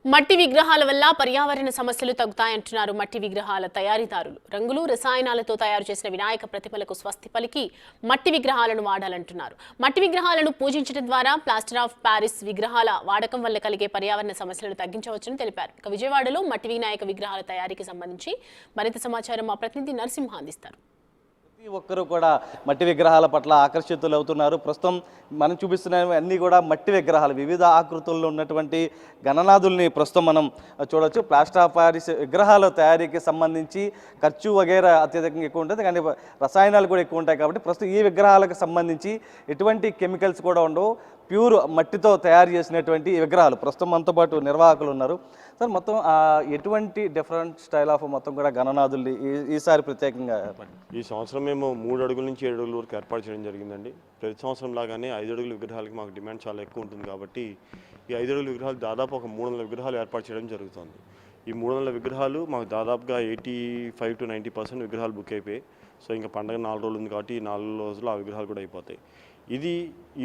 మట్టి విగ్రహాల వల్ల పర్యావరణ సమస్యలు తగ్గుతాయంటున్నారు మట్టి విగ్రహాల తయారీదారులు. రంగులు, రసాయనాలతో తయారు చేసిన వినాయక ప్రతిమలకు స్వస్తి పలికి మట్టి విగ్రహాలను వాడాలంటున్నారు. మట్టి విగ్రహాలను పూజించడం ద్వారా ప్లాస్టర్ ఆఫ్ ప్యారిస్ విగ్రహాల వాడకం వల్ల కలిగే పర్యావరణ సమస్యలను తగ్గించవచ్చని తెలిపారు. ఇక విజయవాడలో మట్టి వినాయక విగ్రహాల తయారీకి సంబంధించి మరింత సమాచారం మా ప్రతినిధి నరసింహ అందిస్తారు. ప్రతి ఒక్కరూ కూడా మట్టి విగ్రహాల పట్ల ఆకర్షితులు అవుతున్నారు. ప్రస్తుతం మనం చూపిస్తున్నవి అన్నీ కూడా మట్టి విగ్రహాలు, వివిధ ఆకృతుల్లో ఉన్నటువంటి గణనాథుల్ని ప్రస్తుతం మనం చూడొచ్చు. ప్లాస్టర్ ఆఫ్ ప్యారిస్ విగ్రహాల తయారీకి సంబంధించి ఖర్చు వగైరా అత్యధికంగా ఎక్కువ ఉంటుంది, కానీ రసాయనాలు కూడా ఎక్కువ ఉంటాయి. కాబట్టి ప్రస్తుతం ఈ విగ్రహాలకు సంబంధించి ఎటువంటి కెమికల్స్ కూడా ఉండవు, ప్యూర్ మట్టితో తయారు చేసినటువంటి విగ్రహాలు. ప్రస్తుతం మనతో పాటు నిర్వాహకులు ఉన్నారు. సార్, మొత్తం ఎటువంటి డిఫరెంట్ స్టైల్ ఆఫ్ మొత్తం కూడా గణనాథుల్ని ఈసారి ప్రత్యేకంగా ఈ సంవత్సరం మేము 3 అడుగుల నుంచి 7 అడుగుల వరకు ఏర్పాటు చేయడం జరిగిందండి. ప్రతి సంవత్సరం లాగానే 5 అడుగుల విగ్రహాలకి మాకు డిమాండ్ చాలా ఎక్కువ ఉంటుంది. కాబట్టి ఈ 5 అడుగుల విగ్రహాలు దాదాపు ఒక 300 విగ్రహాలు ఏర్పాటు చేయడం జరుగుతుంది. ఈ 300 విగ్రహాలు మాకు దాదాపుగా 85 to 90% విగ్రహాలు బుక్ అయిపోయాయి. సో ఇంకా పండగ 4 రోజులు ఉంది కాబట్టి ఈ 4 రోజులు ఆ విగ్రహాలు కూడా అయిపోతాయి. ఇది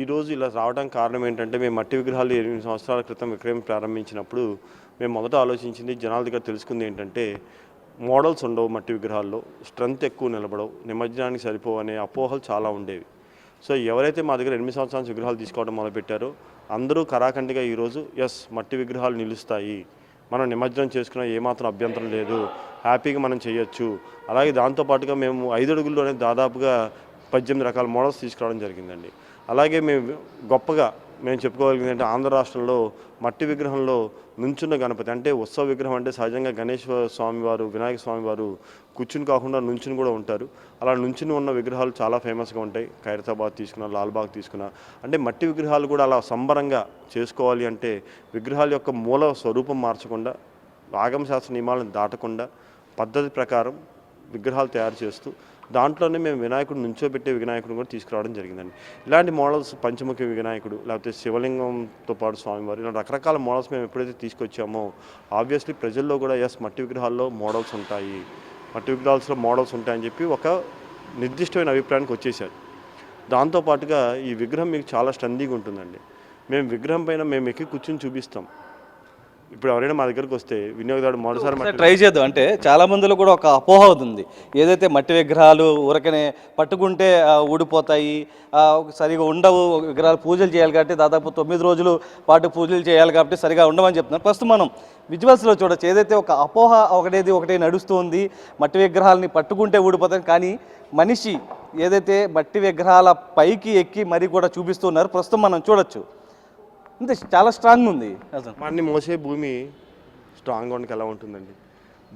ఈరోజు ఇలా రావడానికి కారణం ఏంటంటే, మేము మట్టి విగ్రహాలు 8 సంవత్సరాల క్రితం విక్రయం ప్రారంభించినప్పుడు మేము మొదట ఆలోచించింది, జనాల దగ్గర తెలుసుకుంది ఏంటంటే, మోడల్స్ ఉండవు మట్టి విగ్రహాల్లో, స్ట్రెంత్ ఎక్కువ నిలబడవు, నిమజ్జనానికి సరిపోవు అనే అపోహలు చాలా ఉండేవి. సో ఎవరైతే మా దగ్గర 8 సంవత్సరాల నుంచి విగ్రహాలు తీసుకోవడం మొదలుపెట్టారో అందరూ కరాఖండిగా ఈరోజు మట్టి విగ్రహాలు నిలుస్తాయి, మనం నిమజ్జనం చేసుకున్న ఏమాత్రం అభ్యంతరం లేదు, హ్యాపీగా మనం చేయొచ్చు. అలాగే దాంతోపాటుగా మేము 5 అడుగుల్లోనే దాదాపుగా 18 రకాల మోడల్స్ తీసుకురావడం జరిగిందండి. అలాగే గొప్పగా మేము చెప్పుకోగలిగింది అంటే, ఆంధ్ర రాష్ట్రంలో మట్టి విగ్రహంలో నుంచున్న గణపతి, అంటే ఉత్సవ విగ్రహం అంటే సహజంగా గణేష్ స్వామివారు, వినాయక స్వామివారు కూర్చుని కాకుండా నుంచుని కూడా ఉంటారు. అలా నుంచుని ఉన్న విగ్రహాలు చాలా ఫేమస్గా ఉంటాయి. ఖైరతాబాద్ తీసుకున్నా, లాల్బాగ్ తీసుకున్నా, అంటే మట్టి విగ్రహాలు కూడా అలా సంబరంగా చేసుకోవాలి అంటే విగ్రహాల యొక్క మూల స్వరూపం మార్చకుండా, ఆగమశాస్త్ర నియమాలను దాటకుండా పద్ధతి ప్రకారం విగ్రహాలు తయారు చేస్తూ దాంట్లోనే మేము వినాయకుడు నుంచోబెట్టే వినాయకుడు కూడా తీసుకురావడం జరిగిందండి. ఇలాంటి మోడల్స్ పంచముఖి వినాయకుడు, లేకపోతే శివలింగంతో పాటు స్వామివారు, ఇలా రకరకాల మోడల్స్ మేము ఎప్పుడైతే తీసుకొచ్చామో ఆబ్వియస్లీ ప్రజల్లో కూడా మట్టి విగ్రహాల్లో మోడల్స్ ఉంటాయి, మట్టి విగ్రహాల్స్లో మోడల్స్ ఉంటాయని చెప్పి ఒక నిర్దిష్టమైన అభిప్రాయానికి వచ్చేసారు. దాంతోపాటుగా ఈ విగ్రహం మీకు చాలా స్ట్రెంతీగా ఉంటుందండి. మేము విగ్రహం పైన మేము ఎక్కి కూర్చొని చూపిస్తాం. ఇప్పుడు ఎవరైనా మా దగ్గరకు వస్తే వినియోగదారుడు మరోసారి ట్రై చేద్దాం అంటే, చాలా మందిలో కూడా ఒక అపోహ అవుతుంది, ఏదైతే మట్టి విగ్రహాలు ఊరకనే పట్టుకుంటే ఊడిపోతాయి, సరిగా ఉండవు, విగ్రహాలు పూజలు చేయాలి కాబట్టి దాదాపు 9 రోజులు పాటు పూజలు చేయాలి కాబట్టి సరిగా ఉండవని చెప్తున్నారు. ప్రస్తుతం మనం విజువల్స్లో చూడొచ్చు, ఏదైతే ఒక అపోహ ఒకటే నడుస్తుంది, మట్టి విగ్రహాలని పట్టుకుంటే ఊడిపోతాయి. కానీ మనిషి ఏదైతే మట్టి విగ్రహాల పైకి ఎక్కి మరీ కూడా చూపిస్తున్నారు. ప్రస్తుతం మనం చూడొచ్చు, అంతే చాలా స్ట్రాంగ్ ఉంది. మనని మోసే భూమి స్ట్రాంగ్గా ఉండక ఎలా ఉంటుందండి?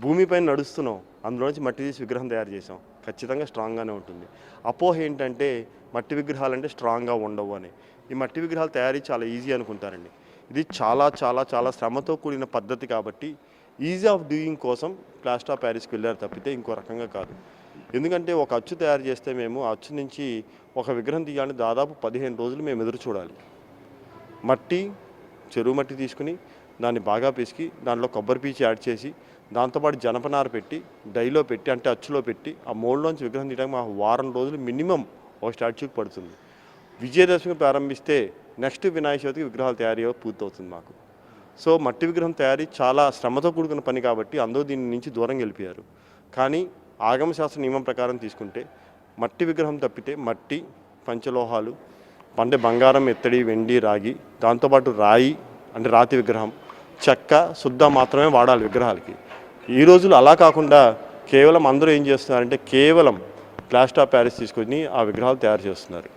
భూమిపైన నడుస్తున్నాం, అందులో నుంచి మట్టి తీసి విగ్రహం తయారు చేసాం, ఖచ్చితంగా స్ట్రాంగ్గానే ఉంటుంది. అపోహ ఏంటంటే మట్టి విగ్రహాలు అంటే స్ట్రాంగ్గా ఉండవు అని. ఈ మట్టి విగ్రహాలు తయారీ చాలా ఈజీ అనుకుంటారండి. ఇది చాలా చాలా చాలా శ్రమతో కూడిన పద్ధతి. కాబట్టి ఈజీ ఆఫ్ డూయింగ్ కోసం ప్లాస్టర్ ఆఫ్ ప్యారిస్కి వెళ్ళారు తప్పితే ఇంకో రకంగా కాదు. ఎందుకంటే ఒక అచ్చు తయారు చేస్తే మేము ఆ అచ్చు నుంచి ఒక విగ్రహం తీయాలని దాదాపు 15 రోజులు మేము ఎదురు చూడాలి. మట్టి, చెరువు మట్టి తీసుకుని దాన్ని బాగా పిసికి దాంట్లో కొబ్బరి పీచు యాడ్ చేసి దాంతోపాటు జనపనార పెట్టి డైలో పెట్టి, అంటే అచ్చులో పెట్టి ఆ మోల్డ్లోంచి విగ్రహం తీయడానికి మాకు 1 వారం రోజులు మినిమం ఒక స్టాచ్యూకి పడుతుంది. విజయదశమి ప్రారంభిస్తే నెక్స్ట్ వినాయక చవితికి విగ్రహాలు తయారీ పూర్తవుతుంది మాకు. సో మట్టి విగ్రహం తయారీ చాలా శ్రమతో కూడుకున్న పని కాబట్టి అందరూ దీని నుంచి దూరంగా వెళ్ళిపోయారు. కానీ ఆగమశాస్త్ర నియమం ప్రకారం తీసుకుంటే మట్టి విగ్రహం తప్పితే మట్టి, పంచలోహాలు అంటే బంగారం, ఎత్తడి, వెండి, రాగి, దాంతోపాటు రాయి అంటే రాతి విగ్రహం, చెక్క, శుద్ధ మాత్రమే వాడాలి విగ్రహాలకి. ఈ రోజులు అలా కాకుండా కేవలం అందరూ ఏం చేస్తున్నారంటే కేవలం ప్లాస్టర్ ఆఫ్ ప్యారిస్ తీసుకొని ఆ విగ్రహాలు తయారు చేస్తున్నారు.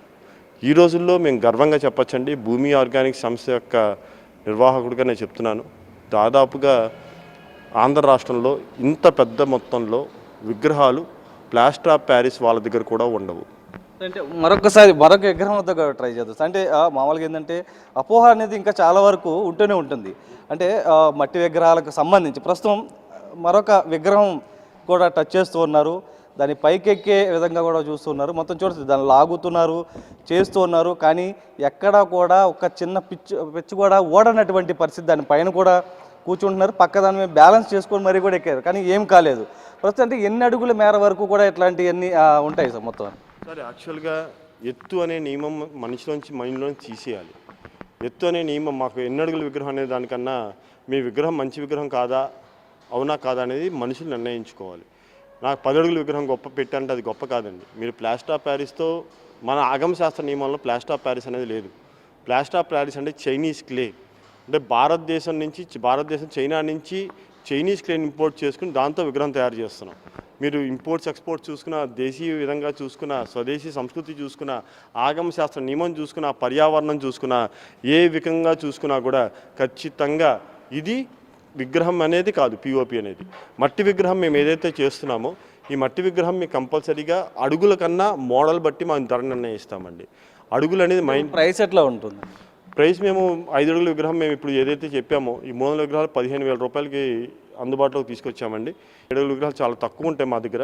ఈ రోజుల్లో మేము గర్వంగా చెప్పచ్చండి, భూమి ఆర్గానిక్ సంస్థ యొక్క నిర్వాహకుడిగా నేను చెప్తున్నాను, దాదాపుగా ఆంధ్ర రాష్ట్రంలో ఇంత పెద్ద మొత్తంలో విగ్రహాలు ప్లాస్టర్ ఆఫ్ ప్యారిస్ వాళ్ళ దగ్గర కూడా ఉండవు. అంటే మరొక విగ్రహం వద్ద ట్రై చేద్దాం. అంటే మామూలుగా ఏంటంటే అపోహ అనేది ఇంకా చాలా వరకు ఉంటూనే ఉంటుంది. అంటే మట్టి విగ్రహాలకు సంబంధించి ప్రస్తుతం మరొక విగ్రహం కూడా టచ్ చేస్తూ ఉన్నారు, దాని పైకెక్కే విధంగా కూడా చూస్తున్నారు. మొత్తం చూడచ్చు, దాన్ని లాగుతున్నారు, చేస్తూ ఉన్నారు. కానీ ఎక్కడా కూడా ఒక చిన్న పిచ్చు కూడా ఓడనటువంటి పరిస్థితి. దాని పైన కూడా కూర్చుంటున్నారు, పక్క దాని మీద బ్యాలెన్స్ చేసుకొని మరీ కూడా ఎక్కారు, కానీ ఏం కాలేదు. ప్రస్తుతం అంటే ఎన్ని అడుగుల మేర వరకు కూడా ఇట్లాంటివన్నీ ఉంటాయి సార్ మొత్తం? సార్, యాక్చువల్గా ఎత్తు అనే నియమం మైండ్లోంచి తీసేయాలి. ఎత్తు అనే నియమం మాకు ఎన్ని అడుగుల విగ్రహం అనే దానికన్నా మీ విగ్రహం మంచి విగ్రహం కాదా అవునా కాదా అనేది మనుషులు నిర్ణయించుకోవాలి. నాకు 10 అడుగుల విగ్రహం గొప్ప పెట్టంటే అది గొప్ప కాదండి. మీరు ప్లాస్టర్ ఆఫ్ ప్యారిస్తో మన ఆగమ శాస్త్ర నియమంలో ప్లాస్టర్ ఆఫ్ ప్యారిస్ అనేది లేదు. ప్లాస్టర్ ఆఫ్ ప్యారిస్ అంటే చైనీస్ క్లే, అంటే భారతదేశం చైనా నుంచి చైనీస్ క్లేని ఇంపోర్ట్ చేసుకుని దాంతో విగ్రహం తయారు చేస్తున్నాం. మీరు ఇంపోర్ట్స్ ఎక్స్పోర్ట్స్ చూసుకున్న, దేశీయ విధంగా చూసుకున్న, స్వదేశీ సంస్కృతి చూసుకున్న, ఆగమ శాస్త్ర నియమం చూసుకున్న, పర్యావరణం చూసుకున్న, ఏ విధంగా చూసుకున్నా కూడా ఖచ్చితంగా ఇది విగ్రహం అనేది కాదు. పిఓపి అనేది మట్టి విగ్రహం మేము ఏదైతే చేస్తున్నామో ఈ మట్టి విగ్రహం మీకు కంపల్సరీగా అడుగుల కన్నా మోడల్ బట్టి మనం ధర నిర్ణయిస్తామండి. అడుగులు అనేది ప్రైస్ ఎట్లా ఉంటుంది? ప్రైస్ మేము 5 అడుగుల విగ్రహం మేము ఇప్పుడు ఏదైతే చెప్పామో ఈ 300 విగ్రహాలు 15,000 రూపాయలకి అందుబాటులోకి తీసుకొచ్చామండి. 7 అడుగుల విగ్రహాలు చాలా తక్కువ ఉంటాయి మా దగ్గర.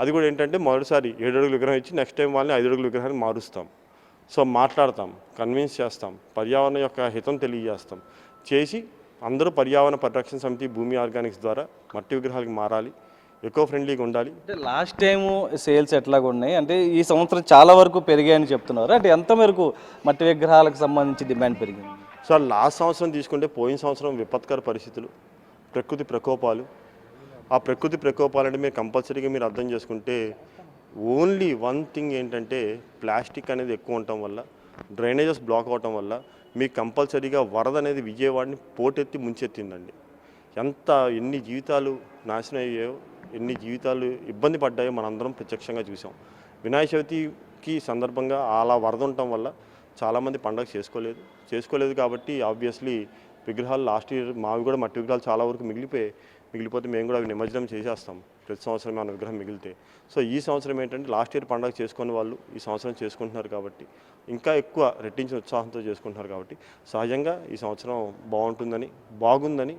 అది కూడా ఏంటంటే మొదటిసారి 7 అడుగుల విగ్రహం ఇచ్చి నెక్స్ట్ టైం వాళ్ళని 5 అడుగుల విగ్రహాన్ని మారుస్తాం. సో మాట్లాడతాం, కన్విన్స్ చేస్తాం, పర్యావరణ యొక్క హితం తెలియజేస్తాం, చేసి అందరూ పర్యావరణ పరిరక్షణ సమితి, భూమి ఆర్గానిక్స్ ద్వారా మట్టి విగ్రహాలకు మారాలి, ఎకో ఫ్రెండ్లీగా ఉండాలి. అంటే లాస్ట్ టైము సేల్స్ ఎట్లాగా ఉన్నాయి, అంటే ఈ సంవత్సరం చాలా వరకు పెరిగాయని చెప్తున్నారు. అంటే ఎంత మేరకు మట్టి విగ్రహాలకు సంబంధించి డిమాండ్ పెరిగింది? సో లాస్ట్ సంవత్సరం తీసుకుంటే పోయిన సంవత్సరం విపత్కర పరిస్థితులు, ప్రకృతి ప్రకోపాలు. ఆ ప్రకృతి ప్రకోపాలంటే మీరు కంపల్సరీగా మీరు అర్థం చేసుకుంటే ఓన్లీ వన్ థింగ్ ఏంటంటే ప్లాస్టిక్ అనేది ఎక్కువ ఉండటం వల్ల, డ్రైనేజెస్ బ్లాక్ అవటం వల్ల మీకు కంపల్సరీగా వరద అనేది విజయవాడని పోటెత్తి ముంచెత్తిందండి. ఎన్ని జీవితాలు నాశనం అయ్యాయో, ఎన్ని జీవితాలు ఇబ్బంది పడ్డాయో మనందరం ప్రత్యక్షంగా చూసాం. వినాయక చవితికి సందర్భంగా అలా వరద ఉండటం వల్ల చాలామంది పండుగ చేసుకోలేదు కాబట్టి ఆబ్వియస్లీ విగ్రహాలు లాస్ట్ ఇయర్ మావి కూడా మట్టి విగ్రహాలు చాలా వరకు మిగిలిపోతే మేము కూడా అవి నిమజ్జనం చేసేస్తాం ప్రతి సంవత్సరం మన విగ్రహం మిగిలితే. సో ఈ సంవత్సరం ఏంటంటే లాస్ట్ ఇయర్ పండుగ చేసుకునే వాళ్ళు ఈ సంవత్సరం చేసుకుంటున్నారు కాబట్టి ఇంకా ఎక్కువ రెట్టించిన ఉత్సాహంతో చేసుకుంటున్నారు కాబట్టి సహజంగా ఈ సంవత్సరం బాగుందని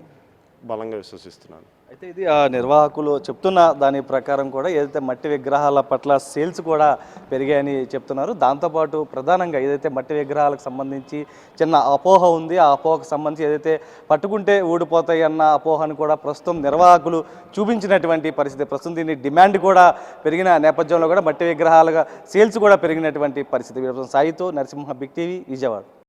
బలంగా విశ్వసిస్తున్నాను. అయితే ఇది నిర్వాహకులు చెప్తున్న దాని ప్రకారం కూడా ఏదైతే మట్టి విగ్రహాల పట్ల సేల్స్ కూడా పెరిగాయని చెప్తున్నారు. దాంతోపాటు ప్రధానంగా ఏదైతే మట్టి విగ్రహాలకు సంబంధించి చిన్న అపోహ ఉంది, ఆ అపోహకు సంబంధించి ఏదైతే పట్టుకుంటే ఊడిపోతాయి అన్న అపోహను కూడా ప్రస్తుతం నిర్వాహకులు చూపించినటువంటి పరిస్థితి. ప్రస్తుతం దీని డిమాండ్ కూడా పెరిగిన నేపథ్యంలో కూడా మట్టి విగ్రహాలుగా సేల్స్ కూడా పెరిగినటువంటి పరిస్థితి. సాయితో నరసింహ, బిగ్ టీవీ, విజయవాడ.